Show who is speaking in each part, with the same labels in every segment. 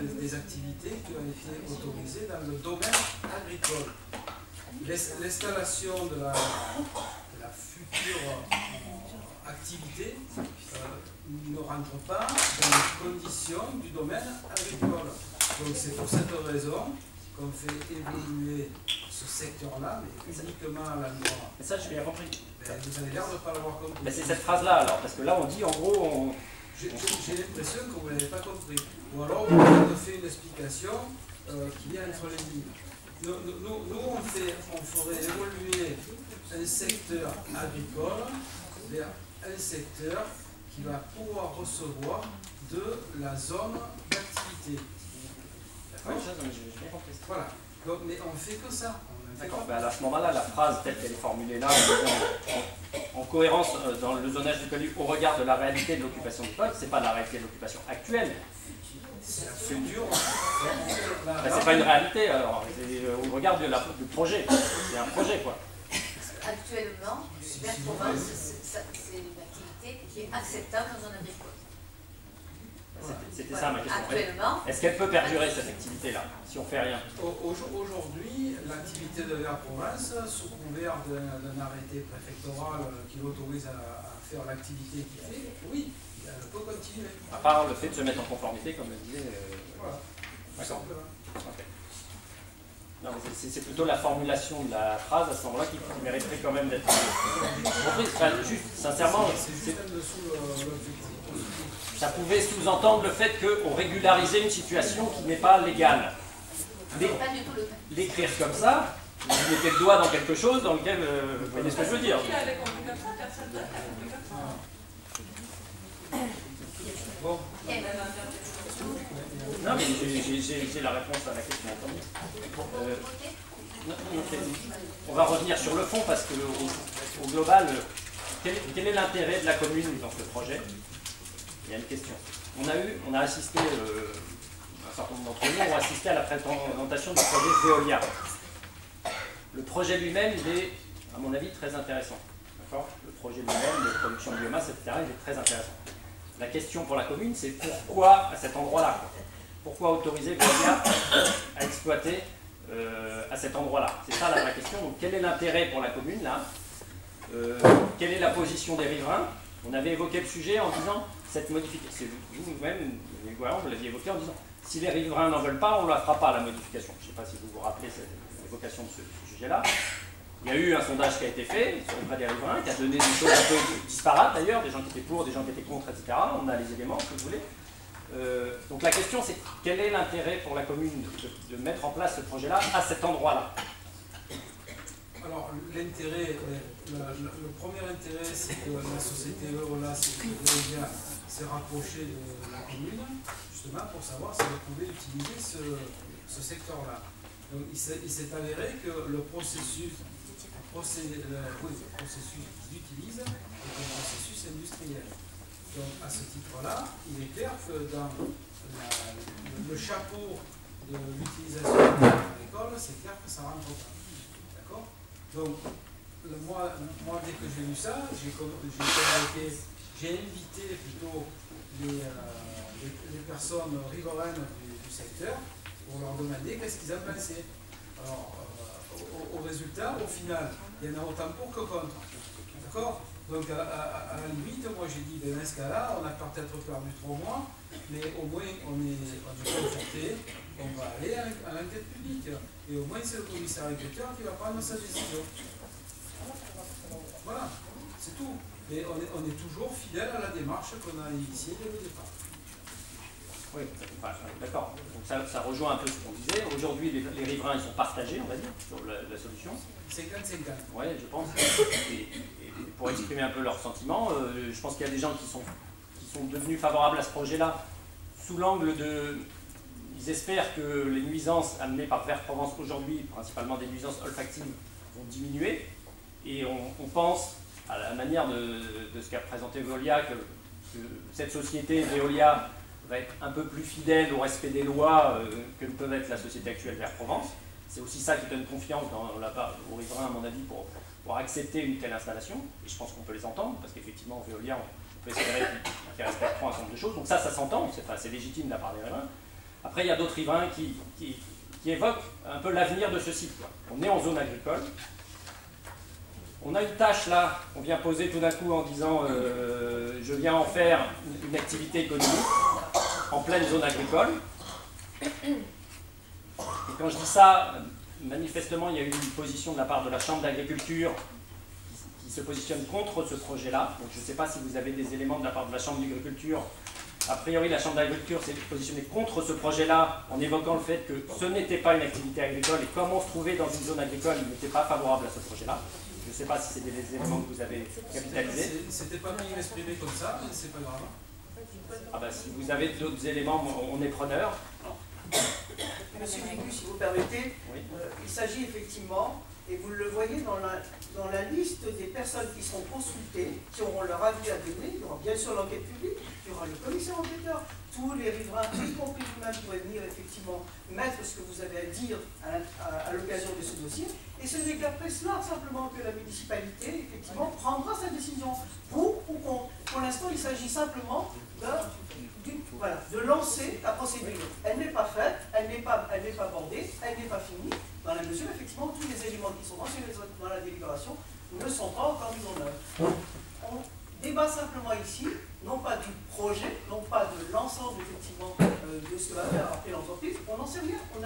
Speaker 1: des activités qui ont été autorisées dans le domaine agricole. L'installation de la future activité ne rentre pas dans les conditions du domaine agricole. Donc c'est pour cette raison qu'on fait évoluer ce secteur-là, mais uniquement à l'endroit.
Speaker 2: Mais ça, j'ai bien compris.
Speaker 1: Vous avez l'air de ne pas l'avoir compris.
Speaker 2: Mais c'est cette phrase-là, alors, parce que là, on dit, en gros,
Speaker 1: J'ai l'impression que vous ne l'avez pas compris. Ou alors, vous avez fait une explication qui vient entre les lignes. Nous on ferait évoluer un secteur agricole vers un secteur qui va pouvoir recevoir de la zone d'activité.
Speaker 2: oui, j'ai bien compris.
Speaker 1: Voilà. Donc, mais on ne fait que ça.
Speaker 2: D'accord, ben à ce moment-là, la phrase telle qu'elle est formulée là, en cohérence dans le zonage du colu au regard de la réalité de l'occupation du pôle, c'est pas la réalité de l'occupation actuelle.
Speaker 1: C'est dur.
Speaker 2: Ben, c'est pas une réalité, alors, au regard du projet. C'est un projet, quoi.
Speaker 3: Actuellement, Vert Provence, c'est une activité qui est acceptable dans un agricole.
Speaker 2: C'était ça ma question.
Speaker 3: Actuellement.
Speaker 2: Est-ce qu'elle peut perdurer cette activité-là, si on fait rien?
Speaker 1: Aujourd'hui, l'activité de Vert Provence, sous couvert d'un arrêté préfectoral qui l'autorise à faire l'activité qu'il fait, oui, elle peut continuer.
Speaker 2: À part le fait de se mettre en conformité, comme le disait.
Speaker 1: Voilà.
Speaker 2: D'accord. Okay. Non, c'est plutôt la formulation de la phrase à ce moment-là qui mériterait quand même d'être comprise. Enfin, juste, sincèrement, ça pouvait sous-entendre le fait qu'on régularisait une situation qui n'est pas légale. L'écrire comme ça, vous mettez le doigt dans quelque chose dans lequel vous voyez ce que je veux dire.
Speaker 1: Bon.
Speaker 2: Non, mais j'ai la réponse à la question. On va revenir sur le fond parce que au global, quel est l'intérêt de la commune dans ce projet? Il y a une question. On a assisté, un certain nombre d'entre nous ont assisté à la présentation du projet Veolia. Le projet lui-même, il est, à mon avis, très intéressant. Le projet lui-même de production de biomasse, etc., il est très intéressant. La question pour la commune, c'est pourquoi à cet endroit-là? Pourquoi autoriser Veolia à exploiter à cet endroit-là? C'est ça la vraie question. Donc, quel est l'intérêt pour la commune, là? Quelle est la position des riverains? On avait évoqué le sujet en disant, cette modification, vous-même, vous l'aviez évoqué en disant, si les riverains n'en veulent pas, on ne la fera pas, la modification. Je ne sais pas si vous vous rappelez cette évocation de ce sujet-là. Il y a eu un sondage qui a été fait sur le cas des riverains, qui a donné des choses un peu disparates d'ailleurs, des gens qui étaient pour, des gens qui étaient contre, etc. On a les éléments, si vous voulez. Donc la question c'est, quel est l'intérêt pour la commune de mettre en place ce projet-là à cet endroit-là?
Speaker 1: Alors l'intérêt, le premier intérêt, c'est que la société Veolia s'est rapprochée de la commune, justement pour savoir si elle pouvait utiliser ce secteur-là. Donc il s'est avéré que le processus qu'ils utilisent est un processus industriel. Donc à ce titre-là, il est clair que dans le chapeau de l'utilisation agricole, c'est clair que ça rentre pas. D'accord? Donc moi, dès que j'ai lu ça, j'ai invité plutôt les personnes riveraines du secteur pour leur demander qu'est-ce qu'ils en pensaient. Alors, au résultat, au final, il y en a autant pour que contre. D'accord? Donc, à la limite, moi j'ai dit, dans ce cas-là, on a peut-être perdu 3 mois, mais au moins on est conforté, on va aller à l'enquête publique. Et au moins, c'est le commissaire enquêteur qui va prendre sa décision. Voilà, c'est tout. Et on est toujours fidèle à la démarche qu'on a initiée dès le départ.
Speaker 2: Oui, d'accord. Donc ça rejoint un peu ce qu'on disait. Aujourd'hui, les riverains, ils sont partagés, on va dire, sur la solution.
Speaker 1: 50-50.
Speaker 2: Oui, je pense. Et pour exprimer un peu leurs sentiments, je pense qu'il y a des gens qui sont devenus favorables à ce projet-là, sous l'angle de... Ils espèrent que les nuisances amenées par Vert Provence aujourd'hui, principalement des nuisances olfactives, vont diminuer. Et on pense, à la manière de ce qu'a présenté Veolia, que cette société, Veolia, va être un peu plus fidèle au respect des lois que ne peut être la société actuelle Vert Provence. C'est aussi ça qui donne confiance aux riverains, à mon avis, pour accepter une telle installation. Et je pense qu'on peut les entendre, parce qu'effectivement, Veolia, on peut espérer qu'ils respecteront un certain nombre de choses. Donc ça s'entend, c'est légitime de la part des riverains. Après, il y a d'autres riverains qui évoquent un peu l'avenir de ce site, quoi. On est en zone agricole. On a une tâche là, on vient poser tout d'un coup en disant je viens en faire une activité économique en pleine zone agricole. Et quand je dis ça, manifestement, il y a eu une position de la part de la Chambre d'agriculture qui se positionne contre ce projet-là. Donc je ne sais pas si vous avez des éléments de la part de la Chambre d'agriculture. A priori, la Chambre d'agriculture s'est positionnée contre ce projet-là en évoquant le fait que ce n'était pas une activité agricole et comme on se trouvait dans une zone agricole, il n'était pas favorable à ce projet-là. Je ne sais pas si c'est des éléments que vous avez capitalisés.
Speaker 1: C'était pas bien exprimé comme ça, mais c'est pas grave.
Speaker 2: Ah bah, si vous avez d'autres éléments, on est preneur.
Speaker 4: Monsieur Bigu, si vous permettez,
Speaker 2: Oui.
Speaker 4: Il s'agit effectivement, et vous le voyez dans la liste des personnes qui seront consultées, qui auront leur avis à donner, il y aura bien sûr l'enquête publique, il y aura le commissaire enquêteur, tous les riverains, y compris vous-même, pourraient venir effectivement mettre ce que vous avez à dire à l'occasion de ce dossier. Et ce n'est qu'après cela, simplement, que la municipalité, effectivement, prendra sa décision pour ou contre. Pour l'instant, il s'agit simplement de lancer la procédure. Elle n'est pas faite, elle n'est pas bordée, elle n'est pas finie, dans la mesure, effectivement, tous les éléments qui sont mentionnés dans la délibération ne sont pas encore mis en œuvre. On débat simplement ici, non pas du projet, non pas de l'ensemble, effectivement, de ce que va faire après l'entreprise, on n'en sait rien, on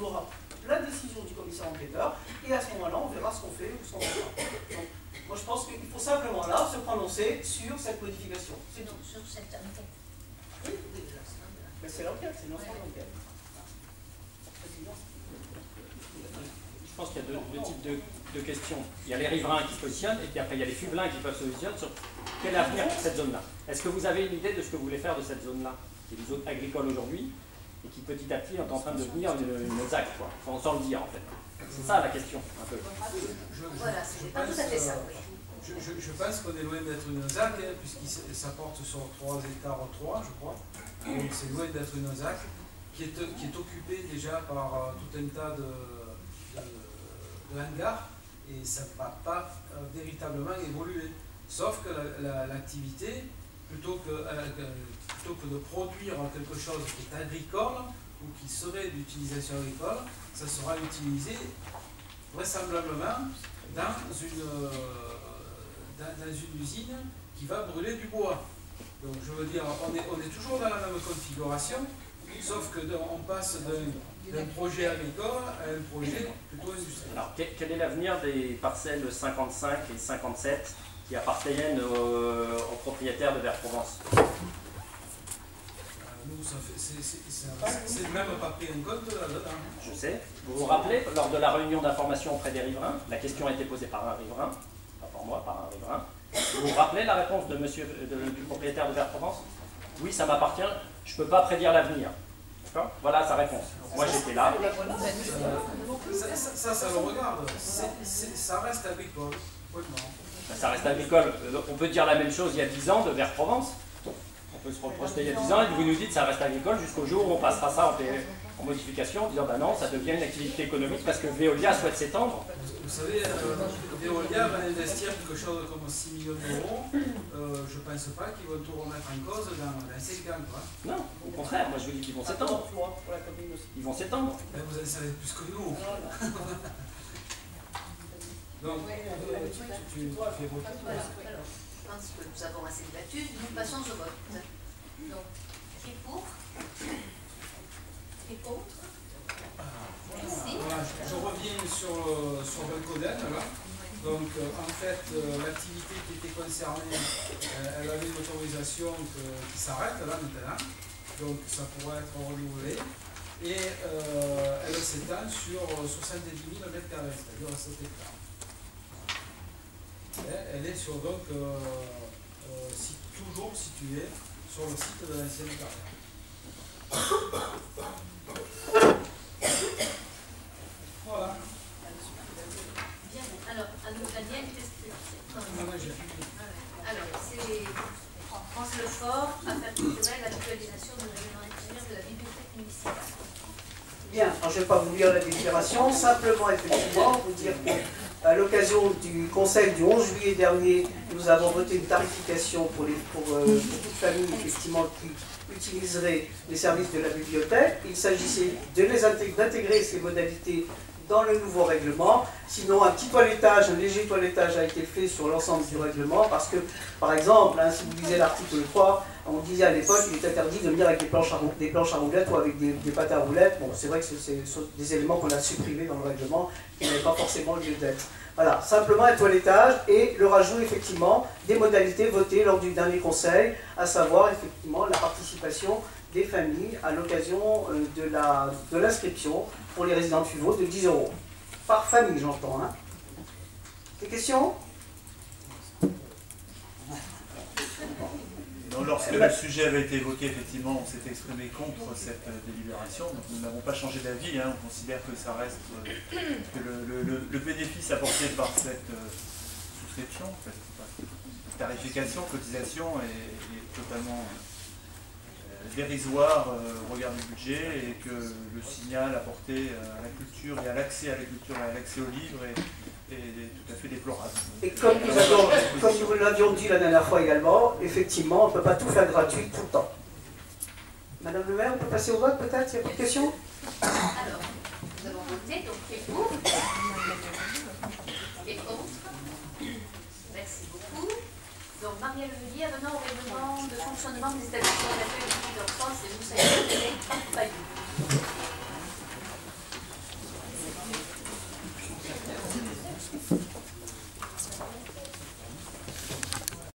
Speaker 4: aura la décision du commissaire enquêteur, et à ce moment-là, on verra ce qu'on fait ou ce qu'on ne fait pas. Donc, moi, je pense qu'il faut simplement là se prononcer sur cette modification. C'est tout.
Speaker 3: Sur cette enquête.
Speaker 4: Oui, mais c'est l'enquête, c'est l'ensemble de l'enquête.
Speaker 2: Je pense qu'il y a deux types de questions. Il y a les riverains qui se positionnent, et puis après il y a les fubelins qui peuvent se positionner sur quel avenir pour cette zone-là. Est-ce que vous avez une idée de ce que vous voulez faire de cette zone-là, qui est une zone agricole aujourd'hui, et qui petit à petit est en train de devenir une ZAC, quoi, sans le dire en fait. C'est ça la question, un peu.
Speaker 3: Voilà, c'est pas tout à fait ça, oui.
Speaker 1: Je pense qu'on est loin d'être une ZAC, hein, puisqu'il s'apporte sur 3 hectares 3, je crois. Donc c'est loin d'être une ZAC, qui est occupée déjà par tout un tas de hangars, et ça ne va pas véritablement évoluer. Sauf que l'activité, plutôt que de produire quelque chose qui est agricole, ou qui serait d'utilisation agricole, ça sera utilisé vraisemblablement dans une usine qui va brûler du bois. Donc je veux dire, on est toujours dans la même configuration, sauf qu'on passe d'un projet agricole à un projet plutôt industriel.
Speaker 2: Alors quel est l'avenir des parcelles 55 et 57 qui appartiennent aux propriétaires de Verprovence?
Speaker 1: Nous, c'est même pas pris en compte là-dedans.
Speaker 2: Je sais. Vous vous rappelez, lors de la réunion d'information auprès des riverains, la question a été posée par un riverain, pas par moi, par un riverain. Vous vous rappelez la réponse du propriétaire de Verprovence? Oui, ça m'appartient, je ne peux pas prédire l'avenir. D'accord? Voilà sa réponse. Moi j'étais là.
Speaker 1: Ça le regarde. Ça reste agricole.
Speaker 2: Ça reste agricole. On peut dire la même chose il y a 10 ans de Verprovence. On peut se reprojeter il y a 10 ans et vous nous dites que ça reste agricole jusqu'au jour où on passera ça en modification en disant ben non, ça devient une activité économique parce que Veolia souhaite s'étendre.
Speaker 1: Vous savez, Veolia va investir quelque chose comme 6 millions d'euros. Je ne pense pas qu'ils vont tout remettre en cause dans 5 ans. Quoi.
Speaker 2: Non, au contraire, moi je vous dis qu'ils vont s'étendre. Ils vont s'étendre.
Speaker 1: Vous en savez plus que nous. Donc, tu fais voter.
Speaker 3: Voilà, alors, je pense que nous avons assez débattu, nous passons au vote. Donc, qui est pour? Qui est contre? Merci.
Speaker 1: Voilà, je reviens sur le Coden. Là. Donc, en fait, l'activité qui était concernée, elle avait une autorisation qui s'arrête là maintenant. Donc, ça pourrait être renouvelé. Et elle s'étend sur 70 000 m², c'est-à-dire 7 hectares. Elle est sur, donc, toujours située sur le site de l'ancienne carrière. Voilà.
Speaker 3: Bien, alors, Daniel, alors, c'est France Le Fort, affaires culturelles, actualisation de règlement intérieur de la bibliothèque municipale.
Speaker 4: Bien, alors je ne vais pas vous lire la délibération, simplement effectivement vous dire que À l'occasion du conseil du 11 juillet dernier, nous avons voté une tarification pour toute famille effectivement qui utiliserait les services de la bibliothèque. Il s'agissait d'intégrer ces modalités dans le nouveau règlement. Sinon, un petit toilettage, un léger toilettage a été fait sur l'ensemble du règlement parce que, par exemple, si vous lisez l'article 3, on disait à l'époque qu'il est interdit de venir avec des planches à roulettes ou avec des pâtes à roulettes. Bon, c'est vrai que c'est des éléments qu'on a supprimés dans le règlement qui n'avaient pas forcément lieu d'être. Voilà, simplement un toilettage et le rajout effectivement des modalités votées lors du dernier conseil, à savoir effectivement la participation des familles à l'occasion de l'inscription pour les résidents FUVO de 10 €. Par famille, j'entends. Hein. Des questions?
Speaker 5: Non, lorsque le sujet avait été évoqué, effectivement, on s'est exprimé contre cette délibération. Donc nous n'avons pas changé d'avis. Hein. On considère que ça reste que le bénéfice apporté par cette souscription, cette tarification, cotisation est totalement dérisoire au regard du budget et que le signal apporté à la culture et à l'accès à la culture et à l'accès aux livres est tout à fait déplorable.
Speaker 4: Et comme nous l'avions dit la dernière fois également, effectivement, on ne peut pas tout faire gratuit tout le temps. Madame le maire, on peut passer au vote peut-être? Il y a pas de questions?
Speaker 3: Alors, nous avons voté, donc qui est pour? Qui est contre? Merci beaucoup. Donc, Marie-Ève Levilliers, venant au règlement de fonctionnement des établissements d'accueil de l'enfance et vous savez